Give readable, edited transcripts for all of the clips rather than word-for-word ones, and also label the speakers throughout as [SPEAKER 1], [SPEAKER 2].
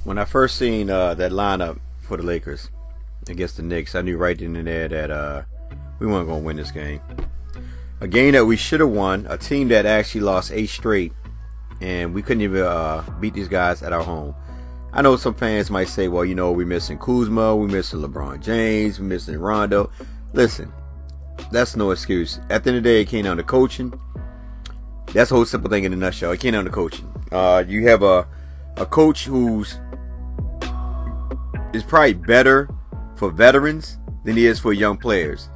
[SPEAKER 1] When I first seen that lineup for the Lakers against the Knicks, I knew right then and there that we weren't going to win this game. A game that we should have won, a team that actually lost 8 straight, and we couldn't even beat these guys at our home. I know some fans might say, well, you know, we're missing Kuzma, we're missing LeBron James, we're missing Rondo. Listen, that's no excuse. At the end of the day, it came down to coaching. That's the whole simple thing in a nutshell. It came down to coaching. You have a coach who's is probably better for veterans than he is for young players.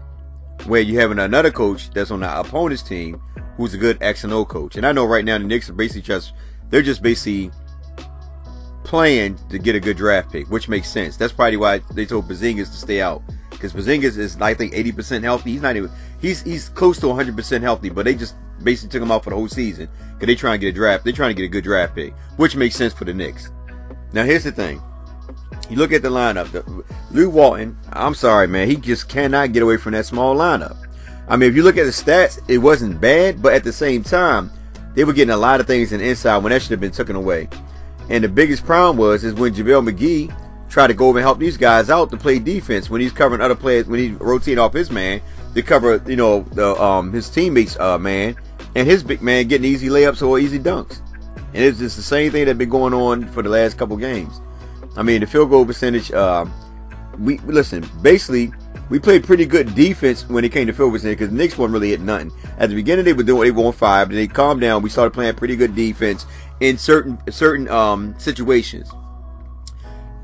[SPEAKER 1] Where you have another coach that's on the opponent's team who's a good X and O coach. And I know right now the Knicks are basically they're just basically playing to get a good draft pick, which makes sense. That's probably why they told Porzingis to stay out, because Porzingis is, I think, 80% healthy. He's not even he's close to 100% healthy, but they just basically took him out for the whole season because they trying to get a draft. They're trying to get a good draft pick, which makes sense for the Knicks. Now here's the thing. You look at the lineup. Lou Walton, I'm sorry, man, he just cannot get away from that small lineup. I mean, if you look at the stats, it wasn't bad, but at the same time, they were getting a lot of things in the inside when that should have been taken away. And the biggest problem is when JaVale McGee tried to go over and help these guys out to play defense when he's covering other players, when he's rotating off his man to cover, you know, his teammates' man, and his big man getting easy layups or easy dunks. And it's just the same thing that's been going on for the last couple games. I mean, the field goal percentage, basically, we played pretty good defense when it came to field percentage because the Knicks weren't really hitting nothing. At the beginning, they were on 5, and they calmed down. We started playing pretty good defense in certain situations.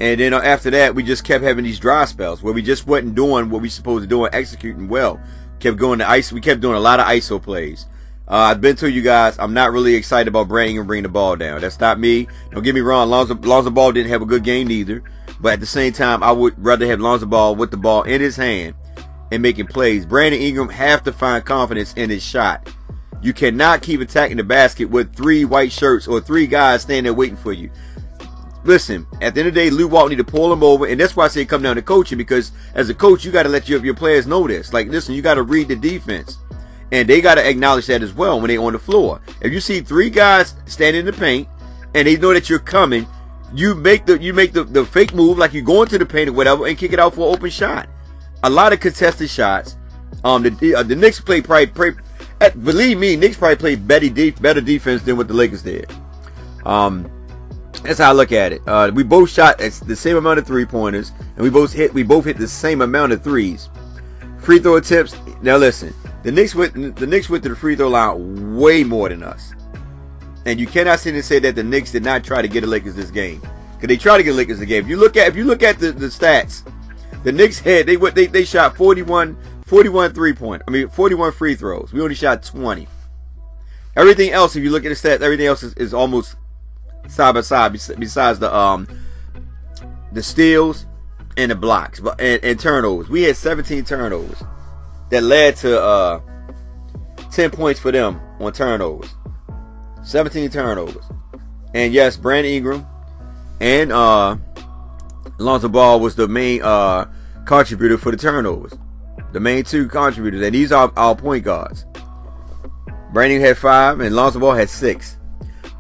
[SPEAKER 1] And then after that, we just kept having these dry spells where we just wasn't doing what we supposed to do and executing well. Kept going to ice. We kept doing a lot of ISO plays. I've been to you guys, I'm not really excited about Brandon and bringing the ball down. That's not me. Don't get me wrong. Lonzo Ball didn't have a good game either. But at the same time, I would rather have Lonzo Ball with the ball in his hand and making plays. Brandon Ingram have to find confidence in his shot. You cannot keep attacking the basket with 3 white shirts or 3 guys standing there waiting for you. Listen, at the end of the day, Lou Walton need to pull him over, and that's why I say come down to coaching, because as a coach, you got to let your players know this. Like, listen, you got to read the defense. And they got to acknowledge that as well when they're on the floor. If you see 3 guys standing in the paint and they know that you're coming, you make the fake move like you go into the paint or whatever and kick it out for an open shot. A lot of contested shots. The Knicks believe me, Knicks probably played better defense than what the Lakers did. That's how I look at it. We both shot the same amount of 3-pointers, and we both hit the same amount of threes. Free throw attempts. Now listen. The Knicks went to the free throw line way more than us, and you cannot sit and say that the Knicks did not try to get the Lakers this game, because they tried to get the Lakers the game. If you look at the stats, the Knicks had they shot 41 3-point. I mean 41 free throws. We only shot 20. Everything else, if you look at the stats, everything else is almost side by side. Besides the steals and the blocks, and turnovers, we had 17 turnovers. That led to 10 points for them on turnovers. 17 turnovers. And yes, Brandon Ingram and Lonzo Ball was the main contributor for the turnovers. The main 2 contributors. And these are our point guards. Brandon had 5 and Lonzo Ball had 6.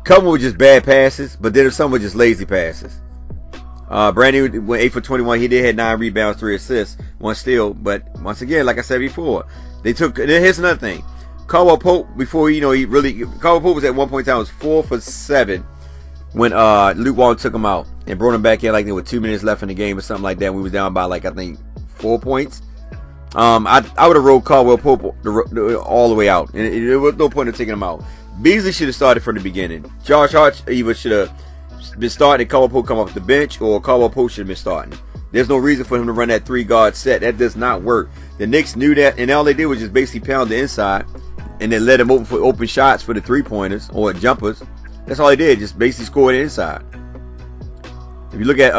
[SPEAKER 1] Couple were just bad passes, but then some were just lazy passes. Brandon went 8 for 21. He did have 9 rebounds, 3 assists, 1 steal. But once again, like I said before, here's another thing. Caldwell Pope, before Caldwell Pope was at one point in time was 4 for 7 when Luke Walton took him out and brought him back in like there were 2 minutes left in the game or something like that. We was down by like I think 4 points. I would have rolled Caldwell Pope all the way out, and there was no point in taking him out. Beasley should have started from the beginning. Josh Hart either should have been starting and Caldwell Pope come off the bench, or Caldwell Pope should have been starting. There's no reason for him to run that 3-guard set. That does not work. The Knicks knew that, and all they did was just basically pound the inside and then let him open for open shots for the 3-pointers or jumpers. That's all they did, just basically score the inside. If you look at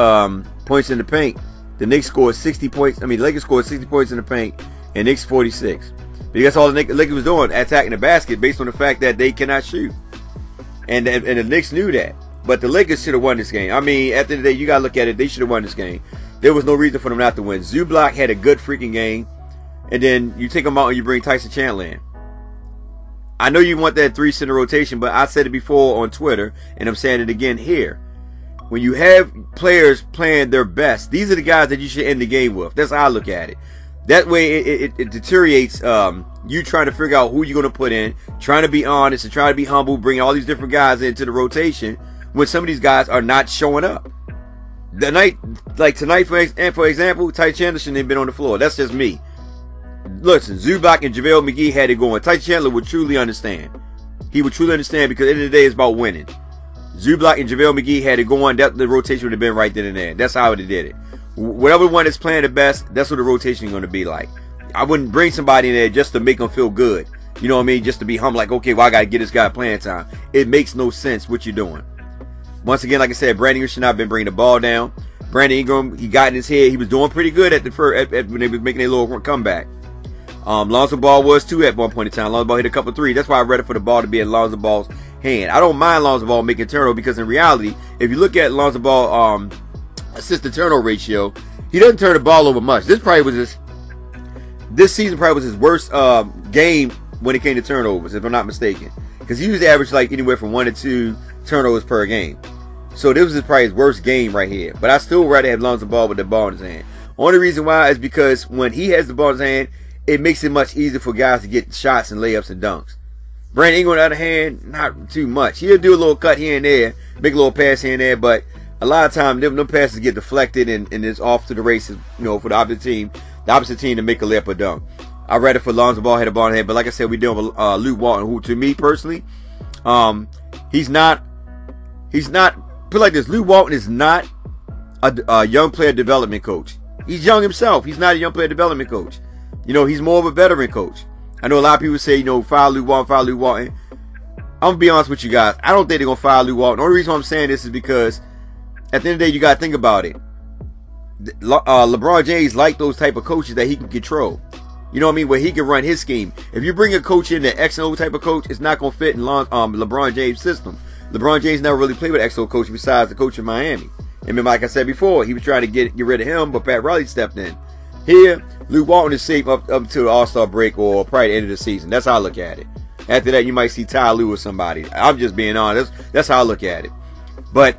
[SPEAKER 1] points in the paint, the Knicks scored 60 points. I mean, the Lakers scored 60 points in the paint, and Knicks 46. Because that's all the Lakers was doing, attacking the basket based on the fact that they cannot shoot. And the Knicks knew that. But the Lakers should have won this game. I mean, at the end of the day, you got to look at it. They should have won this game. There was no reason for them not to win. Zubac had a good freaking game. And then you take him out and you bring Tyson Chandler in. I know you want that 3-center rotation, but I said it before on Twitter, and I'm saying it again here. when you have players playing their best, these are the guys that you should end the game with. That's how I look at it. That way it deteriorates you trying to figure out who you're going to put in, trying to be honest and trying to be humble, bring all these different guys into the rotation when some of these guys are not showing up. Tonight, for example, Ty Chandler shouldn't have been on the floor. That's just me. Listen, Zubac and JaVale McGee had it going. Ty Chandler would truly understand. He would truly understand because at the end of the day, it's about winning. Zubac and JaVale McGee had it going. The rotation would have been right then and there. That's how they did it. Whatever one is playing the best, that's what the rotation is going to be like. I wouldn't bring somebody in there just to make them feel good. You know what I mean? Just to be humble, like, okay, well, I got to get this guy playing time. It makes no sense what you're doing. Once again, like I said, Brandon Ingram should not have been bringing the ball down. Brandon Ingram, he got in his head. He was doing pretty good at the first, when they was making a little comeback. Lonzo Ball was too at one point in time. Lonzo Ball hit a couple threes. That's why I read it for the ball to be in Lonzo Ball's hand. I don't mind Lonzo Ball making turnover because in reality, if you look at Lonzo Ball assist to turnover ratio, he doesn't turn the ball over much. This season probably was his worst game when it came to turnovers, if I'm not mistaken. Because he usually averaged like anywhere from 1 to 2 turnovers per game. So this was probably his worst game right here. But I still rather have Lonzo Ball with the ball in his hand. Only reason why is because when he has the ball in his hand, it makes it much easier for guys to get shots and layups and dunks. Brandon Ingram, on the other hand, not too much. He'll do a little cut here and there, make a little pass here and there, but a lot of times them passes get deflected and it's off to the races, you know, for the opposite team to make a layup or dunk. I'd rather for Lonzo Ball had a ball in the hand, but like I said, we're dealing with Luke Walton, who to me personally, he's not put it like this. Luke Walton is not a young player development coach. He's young himself. He's not a young player development coach. You know, he's more of a veteran coach. I know a lot of people say, you know, fire Luke Walton. I'm going to be honest with you guys. I don't think they're going to fire Luke Walton. The only reason I'm saying this is because at the end of the day, you got to think about it. LeBron James like those type of coaches that he can control. You know what I mean? Where he can run his scheme. If you bring a coach in, the X and O type of coach, it's not going to fit in LeBron James' system. LeBron James never really played with X and O coach besides the coach in Miami. And remember, like I said before, he was trying to get rid of him, but Pat Riley stepped in. Here, Luke Walton is safe up to the All-Star break or probably the end of the season. That's how I look at it. After that, you might see Ty Lue or somebody. I'm just being honest. That's how I look at it. But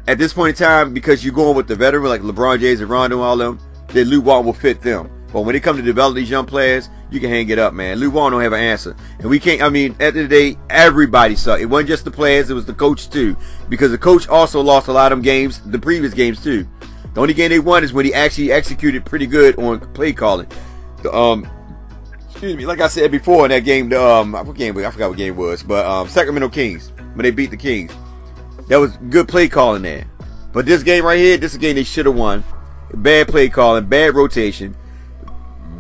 [SPEAKER 1] at this point in time, because you're going with the veteran like LeBron James and Rondo and all them, then Luke Walton will fit them. But when it comes to develop these young players, you can hang it up, man. Luke Walton don't have an answer. And we can't, I mean, at the end of the day, everybody sucked. It wasn't just the players, it was the coach too. Because the coach also lost a lot of them games, the previous games too. The only game they won is when he actually executed pretty good on play calling. Excuse me, like I said before in that game, I forgot what game it was, but Sacramento Kings, when they beat the Kings. That was good play calling there. But this game right here, this is a game they should have won. Bad play calling, bad rotation,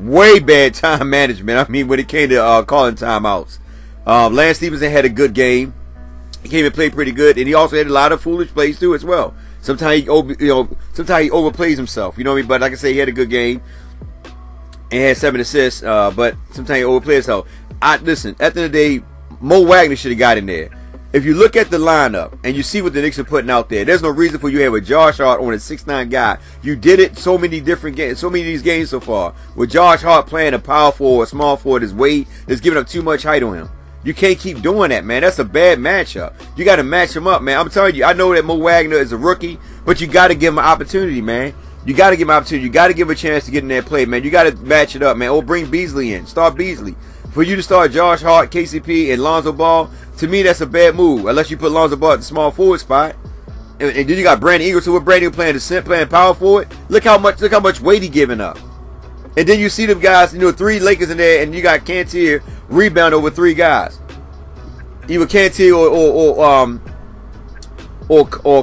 [SPEAKER 1] way bad time management. I mean, when it came to calling timeouts. Lance Stevenson had a good game. He came and played pretty good, and he also had a lot of foolish plays too as well. Sometimes he overplays himself. You know what I mean? But like I say, he had a good game and had 7 assists. But sometimes he overplays himself. Listen, at the end of the day, Mo Wagner should have got in there. If you look at the lineup and you see what the Knicks are putting out there, there's no reason for you to have a Josh Hart on a 6'9" guy. You did it so many different games, so many of these games so far. With Josh Hart playing a power forward, a small forward, his weight is giving up too much height on him. You can't keep doing that, man. That's a bad matchup. You got to match him up, man. I'm telling you, I know that Mo Wagner is a rookie, but you got to give him an opportunity, man. You got to give him an opportunity. You got to give him a chance to get in that play, man. You got to match it up, man. Or bring Beasley in. Start Beasley. For you to start Josh Hart, KCP, and Lonzo Ball, to me, that's a bad move. Unless you put Lonzo Ball at the small forward spot. And then you got Brandon Ingram. So with Brandon playing playing power forward, look how much weight he giving up. And then you see them guys, you know, 3 Lakers in there, and you got Cantier rebound over 3 guys. Either Cantier or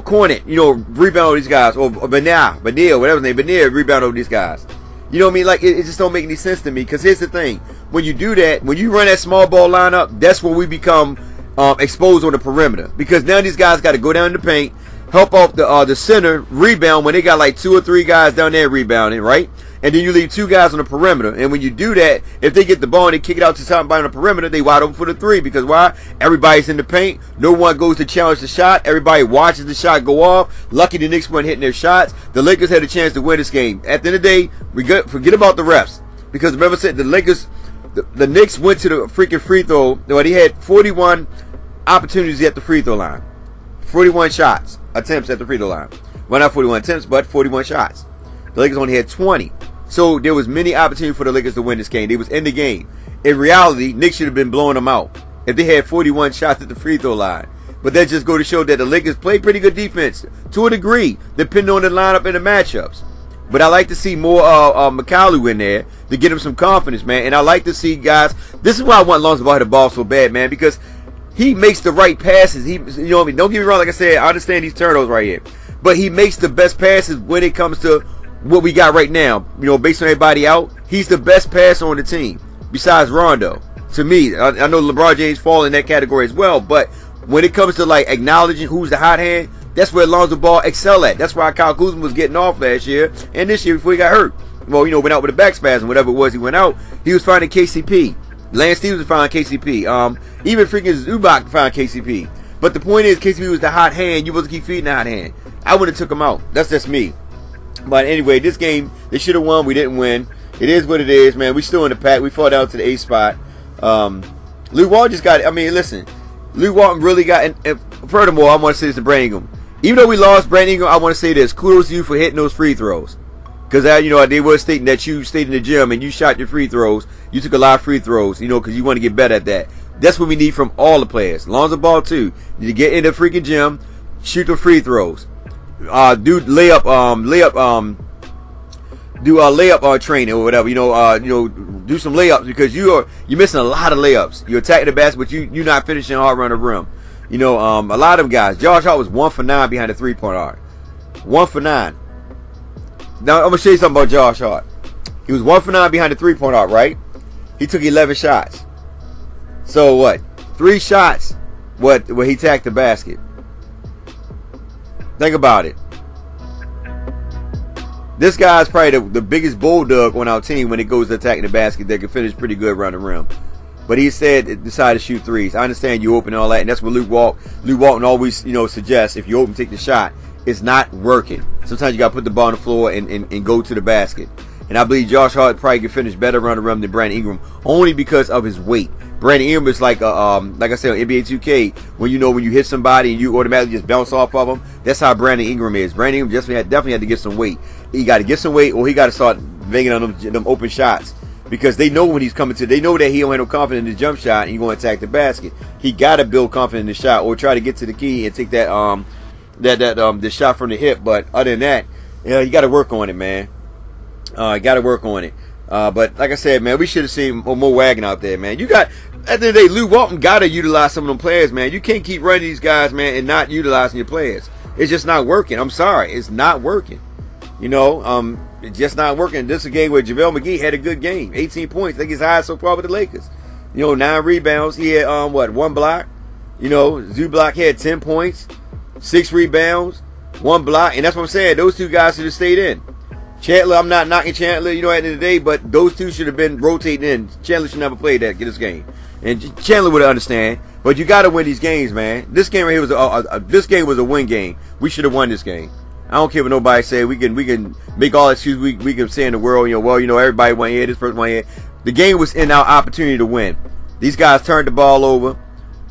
[SPEAKER 1] Cornet, you know, rebound over these guys, or Benil, whatever his name, Benil rebound over these guys. You know what I mean? Like, it just don't make any sense to me. Because here's the thing. When you do that, when you run that small ball lineup, that's when we become exposed on the perimeter. Because now these guys got to go down in the paint, help off the center, rebound when they got like 2 or 3 guys down there rebounding, right? And then you leave 2 guys on the perimeter. And when you do that, if they get the ball and they kick it out to somebody on the perimeter, they wide open for the 3. Because why? Everybody's in the paint. No one goes to challenge the shot. Everybody watches the shot go off. Lucky the Knicks weren't hitting their shots. The Lakers had a chance to win this game. At the end of the day, forget about the refs. Because remember I said the Lakers, the Knicks went to the freaking free throw. They had 41 opportunities at the free throw line. 41 shots. attempts at the free throw line. Well, not 41 attempts, but 41 shots. The Lakers only had 20. So there was many opportunities for the Lakers to win this game. They was in the game. In reality, Knicks should have been blowing them out if they had 41 shots at the free throw line. But that just go to show that the Lakers play pretty good defense to a degree, depending on the lineup and the matchups. But I like to see more McCallum in there to get him some confidence, man. And I like to see guys. This is why I want Lonzo Ball to hit the ball so bad, man, because he makes the right passes. He, you know what I mean? Don't get me wrong. Like I said, I understand these turnovers right here, but he makes the best passes when it comes to what we got right now. You know, based on everybody out, he's the best passer on the team besides Rondo. To me, I know LeBron James fall in that category as well, but when it comes to like acknowledging who's the hot hand, that's where Lonzo Ball excel at. That's why Kyle Kuzma was getting off last year and this year before he got hurt. Well, you know, went out with a back spasm, whatever it was he went out. He was finding KCP. Lance Stevens found KCP. Even freaking Zubac found KCP. But the point is, KCP was the hot hand. You supposed to keep feeding the hot hand. I would have took him out. That's just me. But anyway, this game, they should have won. We didn't win. It is what it is, man. We still in the pack. We fought down to the 8th spot. Luke Walton just got, I mean, listen. Luke Walton really got, and furthermore, I want to say this to Brandon Ingram. Even though we lost Brandon Ingram, I want to say this. Kudos to you for hitting those free throws. Because, you know, they were stating that you stayed in the gym and you shot your free throws. You took a lot of free throws, you know, because you want to get better at that. That's what we need from all the players. Lonzo Ball, too. You need to get in the freaking gym, shoot the free throws. Do layup training or whatever. You know, do some layups because you're missing a lot of layups. You're attacking the basket, but you're not finishing hard around the rim. You know, a lot of them guys. Josh Hart was 1 for 9 behind the 3-point arc. 1 for 9. Now I'm gonna show you something about Josh Hart. He was 1 for 9 behind the 3-point arc, right? He took 11 shots. So what? 3 shots. Where he tacked the basket. Think about it. This guy's probably the biggest bulldog on our team when it goes to attacking the basket that can finish pretty good around the rim. But he said decided to shoot threes. I understand you open and all that, and that's what Luke Walton always, you know, suggests. If you open, take the shot. It's not working. Sometimes you got to put the ball on the floor and go to the basket. And I believe Josh Hart probably can finish better around the rim than Brandon Ingram, only because of his weight. Brandon Ingram is like I said on NBA 2K, when you hit somebody and you automatically just bounce off of them. That's how Brandon Ingram is. Brandon Ingram definitely had to get some weight. He got to get some weight, or he got to start banging on them open shots. Because they know when he's coming to, they know that he don't have no confidence in the jump shot and he's going to attack the basket. He got to build confidence in the shot or try to get to the key and take that the shot from the hip. But other than that, you got to work on it, man. Got to work on it. But like I said, man, we should have seen more wagon out there, man. You got, at the end of the day, Luke Walton got to utilize some of them players, man. You can't keep running these guys, man, and not utilizing your players. It's just not working. I'm sorry, it's not working. You know, it's just not working. This is a game where JaVale McGee had a good game. 18 points. I think he's high so far with the Lakers. You know, 9 rebounds. He had, 1 block. You know, Zubac had 10 points, 6 rebounds, 1 block. And that's what I'm saying. Those 2 guys should have stayed in. Chandler, I'm not knocking Chandler, you know, at the end of the day, but those 2 should have been rotating in. Chandler should never play that, get this game. And Chandler would understand. But you got to win these games, man. This game right here was this game was a win game. We should have won this game. I don't care what nobody say. We can make all excuses we can say in the world. You know, well, you know, everybody went here. This person went here. The game was in our opportunity to win. These guys turned the ball over.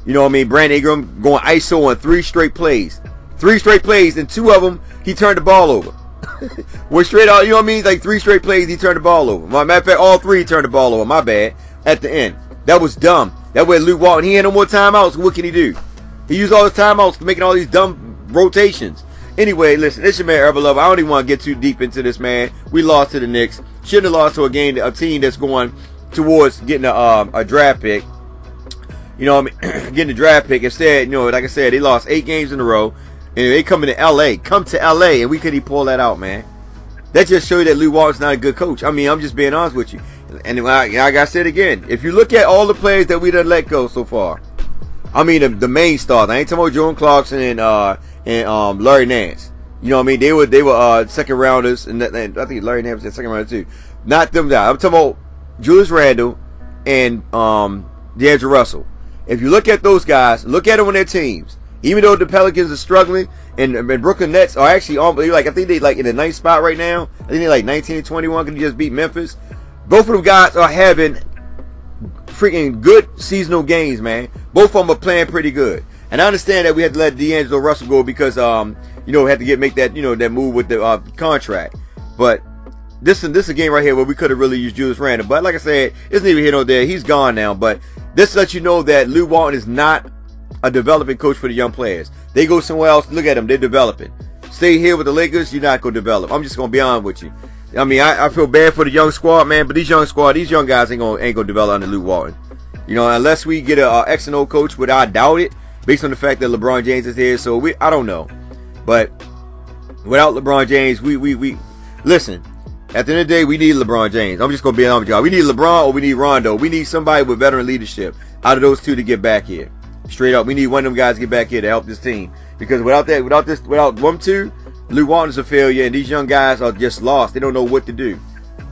[SPEAKER 1] You know what I mean? Brandon Ingram going ISO on 3 straight plays. 3 straight plays, and 2 of them he turned the ball over. Went straight out. You know what I mean? Like 3 straight plays he turned the ball over. Matter of fact, all 3 turned the ball over. My bad. At the end, that was dumb. That way, Luke Walton, he had no more timeouts. What can he do? He used all his timeouts making all these dumb rotations. Anyway, listen, it's your man, Herbal Love. I don't even want to get too deep into this, man. We lost to the Knicks. Shouldn't have lost to a team that's going towards getting a draft pick. You know what I mean? Getting a draft pick. Instead, you know, like I said, they lost 8 games in a row. And they come to L.A. Come to L.A. and we couldn't even pull that out, man. That just shows you that Luke Walton's not a good coach. I mean, I'm just being honest with you. And like I said again, if you look at all the players that we done let go so far, I mean, the main stars. I ain't talking about Jordan Clarkson and Larry Nance. You know what I mean? They were second rounders, and I think Larry Nance was a second rounder too. Not them down. I'm talking about Julius Randle and D'Angelo Russell. If you look at those guys, look at them on their teams. Even though the Pelicans are struggling, and Brooklyn Nets are actually I think they like in the 9th spot right now. I think they're like 19-21, can just beat Memphis. Both of them guys are having freaking good seasonal games, man. Both of them are playing pretty good. And I understand that we had to let D'Angelo Russell go because had to make that, that move with the contract. But this is a game right here where we could have really used Julius Randle. But like I said, it's neither here nor there. He's gone now. But this lets you know that Lew Walton is not a developing coach for the young players. They go somewhere else. Look at them. They're developing. Stay here with the Lakers, you're not going to develop. I'm just going to be honest with you. I mean, I feel bad for the young squad, man. But these young guys ain't going to develop under Lew Walton. Unless we get a X and O coach, which I doubt it, based on the fact that LeBron James is here. So I don't know. But without LeBron James, we listen. At the end of the day, we need LeBron James. I'm just going to be honest with y'all. We need LeBron or we need Rondo. We need somebody with veteran leadership out of those two to get back here. Straight up, we need one of them guys to get back here to help this team. Because without them two, Lew Walton's a failure, and these young guys are just lost. They don't know what to do.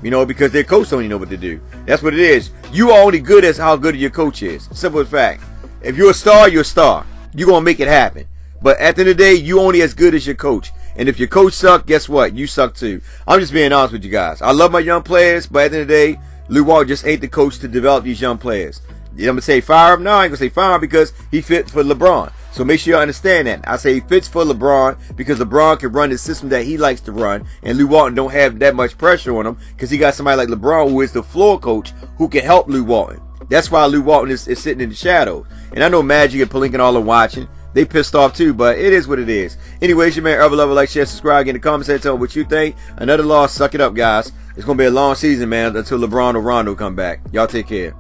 [SPEAKER 1] Because their coach don't even know what to do. That's what it is. You are only good as how good your coach is. Simple as fact. If you're a star, you're a star. You're going to make it happen. But at the end of the day, you only as good as your coach. And if your coach sucks, guess what? You suck too. I'm just being honest with you guys. I love my young players, but at the end of the day, Lew Walton just ain't the coach to develop these young players. I'm going to say fire him? No, I ain't going to say fire him because he fits for LeBron. So make sure you understand that. I say he fits for LeBron because LeBron can run the system that he likes to run. And Lew Walton don't have that much pressure on him because he got somebody like LeBron who is the floor coach who can help Lew Walton. That's why Lew Walton is sitting in the shadows. And I know Magic and Pelinka and all are watching. They pissed off too, but it is what it is. Anyways, your man, Love, like, share, subscribe, get in the comments, tell me what you think. Another loss, suck it up, guys. It's going to be a long season, man, until LeBron or Rondo come back. Y'all take care.